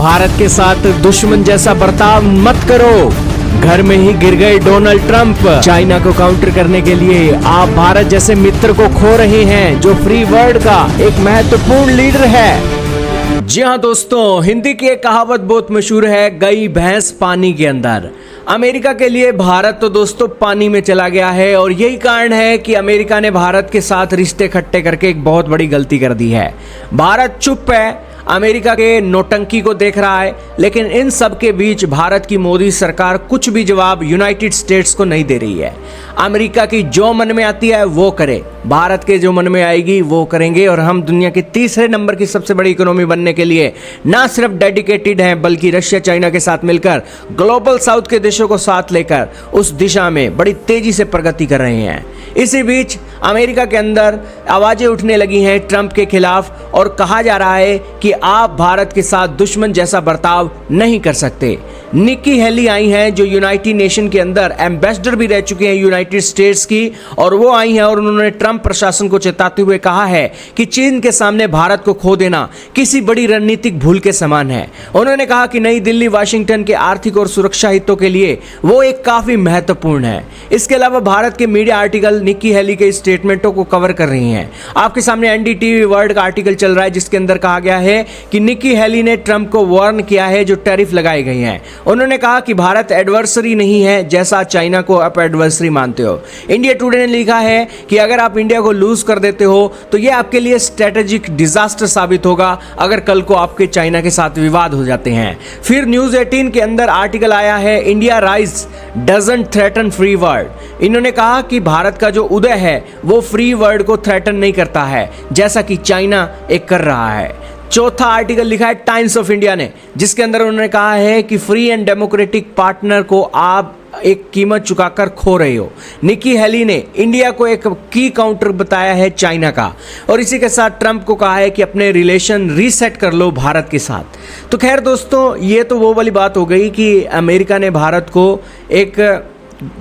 भारत के साथ दुश्मन जैसा बर्ताव मत करो। घर में ही गिर गए डोनाल्ड ट्रंप। चाइना को काउंटर करने के लिए आप भारत जैसे मित्र को खो रहे हैं जो फ्री वर्ल्ड का एक महत्वपूर्ण लीडर है। जी हाँ दोस्तों, हिंदी की एक कहावत बहुत मशहूर है, गई भैंस पानी के अंदर। अमेरिका के लिए भारत तो दोस्तों पानी में चला गया है और यही कारण है कि अमेरिका ने भारत के साथ रिश्ते खट्टे करके एक बहुत बड़ी गलती कर दी है। भारत चुप है, अमेरिका के नौटंकी को देख रहा है, लेकिन इन सब के बीच भारत की मोदी सरकार कुछ भी जवाब यूनाइटेड स्टेट्स को नहीं दे रही है। अमेरिका की जो मन में आती है वो करे, भारत के जो मन में आएगी वो करेंगे और हम दुनिया के तीसरे नंबर की सबसे बड़ी इकोनॉमी बनने के लिए ना सिर्फ डेडिकेटेड हैं बल्कि रशिया चाइना के साथ मिलकर ग्लोबल साउथ के देशों को साथ लेकर उस दिशा में बड़ी तेजी से प्रगति कर रहे हैं। इसी बीच अमेरिका के अंदर आवाजें उठने लगी हैं ट्रंप के खिलाफ और कहा जा रहा है कि आप भारत के साथ दुश्मन जैसा बर्ताव नहीं कर सकते। निक्की हेली आई हैं जो यूनाइटेड नेशन के अंदर एम्बेसडर भी रह चुके हैं यूनाइटेड स्टेट्स की, और वो आई हैं और उन्होंने ट्रंप प्रशासन को चेताते हुए कहा है कि चीन के सामने भारत को खो देना किसी बड़ी रणनीतिक भूल के समान है। उन्होंने कहा कि नई दिल्ली वाशिंगटन के आर्थिक और सुरक्षा हितों के लिए वो एक काफी महत्वपूर्ण है। इसके अलावा भारत के मीडिया आर्टिकल निक्की हेली के स्टेटमेंटों को कवर कर रही हैं। आपके सामने एनडीटीवी वर्ल्ड का आर्टिकल चल रहा है जिसके अंदर कहा गया है कि निक्की हेली ने ट्रंप को वार्न किया है जो टैरिफ लगाए गए हैं। उन्होंने कहा कि भारत एडवर्सरी नहीं है जैसा चाइना को आप एडवर्सरी मानते हो। इंडिया टुडे ने लिखा है कि अगर आप इंडिया को लूज कर देते हो तो यह आपके लिए स्ट्रेटेजिक डिजास्टर साबित होगा अगर कल को आपके चाइना के साथ विवाद हो जाते हैं। फिर न्यूज 18 के अंदर आर्टिकल आया है, India rise doesn't threaten free world. इन्होंने कहा कि भारत का जो उदय है वो फ्री वर्ल्ड को थ्रेटन नहीं करता है जैसा कि चाइना एक कर रहा है। चौथा आर्टिकल लिखा है टाइम्स ऑफ इंडिया ने, जिसके अंदर उन्होंने कहा है कि फ्री एंड डेमोक्रेटिक पार्टनर को आप एक कीमत चुकाकर खो रहे हो। निक्की हेली ने इंडिया को एक की काउंटर बताया है चाइना का, और इसी के साथ ट्रंप को कहा है कि अपने रिलेशन रीसेट कर लो भारत के साथ। तो खैर दोस्तों, ये तो वो वाली बात हो गई कि अमेरिका ने भारत को एक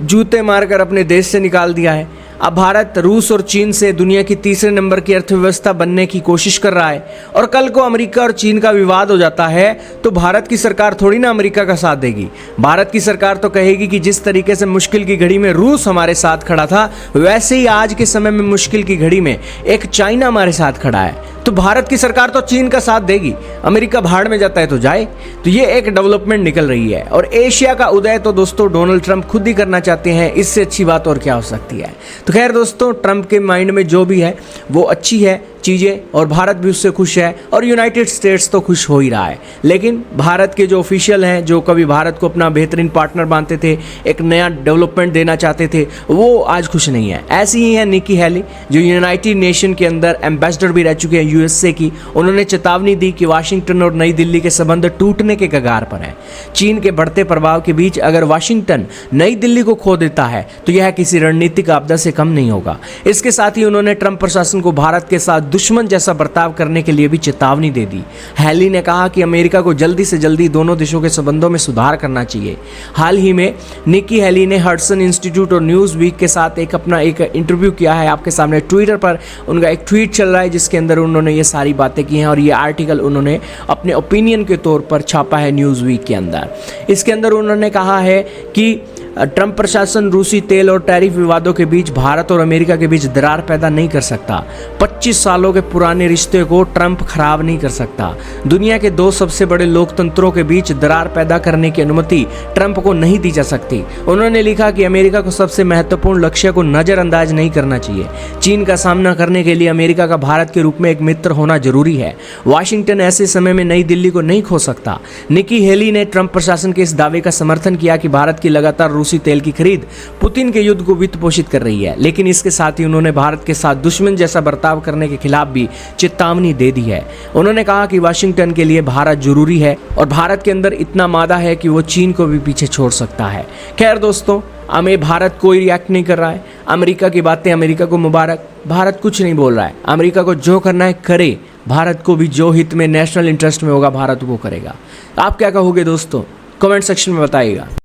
जूते मारकर अपने देश से निकाल दिया है। अब भारत रूस और चीन से दुनिया की तीसरे नंबर की अर्थव्यवस्था बनने की कोशिश कर रहा है, और कल को अमेरिका और चीन का विवाद हो जाता है तो भारत की सरकार थोड़ी ना अमेरिका का साथ देगी। भारत की सरकार तो कहेगी कि जिस तरीके से मुश्किल की घड़ी में रूस हमारे साथ खड़ा था वैसे ही आज के समय में मुश्किल की घड़ी में एक चाइना हमारे साथ खड़ा है। तो भारत की सरकार तो चीन का साथ देगी, अमेरिका भाड़ में जाता है तो जाए। तो ये एक डेवलपमेंट निकल रही है, और एशिया का उदय तो दोस्तों डोनाल्ड ट्रंप खुद ही करना चाहते हैं। इससे अच्छी बात और क्या हो सकती है। तो खैर दोस्तों, ट्रंप के माइंड में जो भी है वो अच्छी है चीज़ें, और भारत भी उससे खुश है और यूनाइटेड स्टेट्स तो खुश हो ही रहा है। लेकिन भारत के जो ऑफिशियल हैं जो कभी भारत को अपना बेहतरीन पार्टनर मानते थे, एक नया डेवलपमेंट देना चाहते थे, वो आज खुश नहीं है। ऐसी ही है निक्की हेली जो यूनाइटेड नेशन के अंदर एम्बेसडर भी रह चुके हैं यूएसए की। उन्होंने चेतावनी दी कि वाशिंगटन और नई दिल्ली के संबंध टूटने के कगार पर हैं। चीन के बढ़ते प्रभाव के बीच अगर वाशिंगटन नई दिल्ली को खो देता है तो यह किसी रणनीतिक आपदा से कम नहीं होगा। इसके साथ ही उन्होंने ट्रंप प्रशासन को भारत के साथ दुश्मन जैसा बर्ताव करने के लिए भी चेतावनी दे दी। हेली ने कहा कि अमेरिका को जल्दी से जल्दी दोनों देशों के संबंधों में सुधार करना चाहिए। हाल ही में निक्की हेली ने हडसन इंस्टीट्यूट और न्यूज वीक के साथ अपना एक इंटरव्यू किया है। आपके सामने ट्विटर पर उनका एक ट्वीट चल रहा है जिसके अंदर उन्होंने ये सारी बातें की हैं, और ये आर्टिकल उन्होंने अपने ओपिनियन के तौर पर छापा है न्यूज वीक के अंदर। इसके अंदर उन्होंने कहा है कि ट्रंप प्रशासन रूसी तेल और टैरिफ विवादों के बीच भारत और अमेरिका के बीच दरार पैदा नहीं कर सकता। 25 सालों के पुराने रिश्ते को ट्रंप खराब नहीं कर सकता। दुनिया के दो सबसे बड़े लोकतंत्रों के बीच दरार पैदा करने की अनुमति ट्रंप को नहीं दी जा सकती। उन्होंने लिखा कि अमेरिका को सबसे महत्वपूर्ण लक्ष्य को नजरअंदाज नहीं करना चाहिए। चीन का सामना करने के लिए अमेरिका का भारत के रूप में एक मित्र होना जरूरी है। वाशिंगटन ऐसे समय में नई दिल्ली को नहीं खो सकता। निक्की हेली ने ट्रंप प्रशासन के इस दावे का समर्थन किया कि भारत की लगातार रूसी तेल की खरीद पुतिन के युद्ध को वित्त पोषित कर रही है, लेकिन इसके साथ ही उन्होंने भारत के साथ दुश्मन जैसा बर्ताव करने के खिलाफ भी चेतावनी दे दी है। उन्होंने कहा कि वाशिंगटन के लिए भारत जरूरी है और भारत के अंदर इतना मादा है कि वो चीन को भी पीछे छोड़ सकता है। खैर दोस्तों, हमें भारत कोई रिएक्ट नहीं कर रहा है। अमेरिका की बातें अमेरिका को मुबारक, भारत कुछ नहीं बोल रहा है। अमेरिका को जो करना है करे, भारत को भी जो हित में नेशनल इंटरेस्ट में होगा भारत वो करेगा। आप क्या कहोगे दोस्तों, कमेंट सेक्शन में बताइएगा।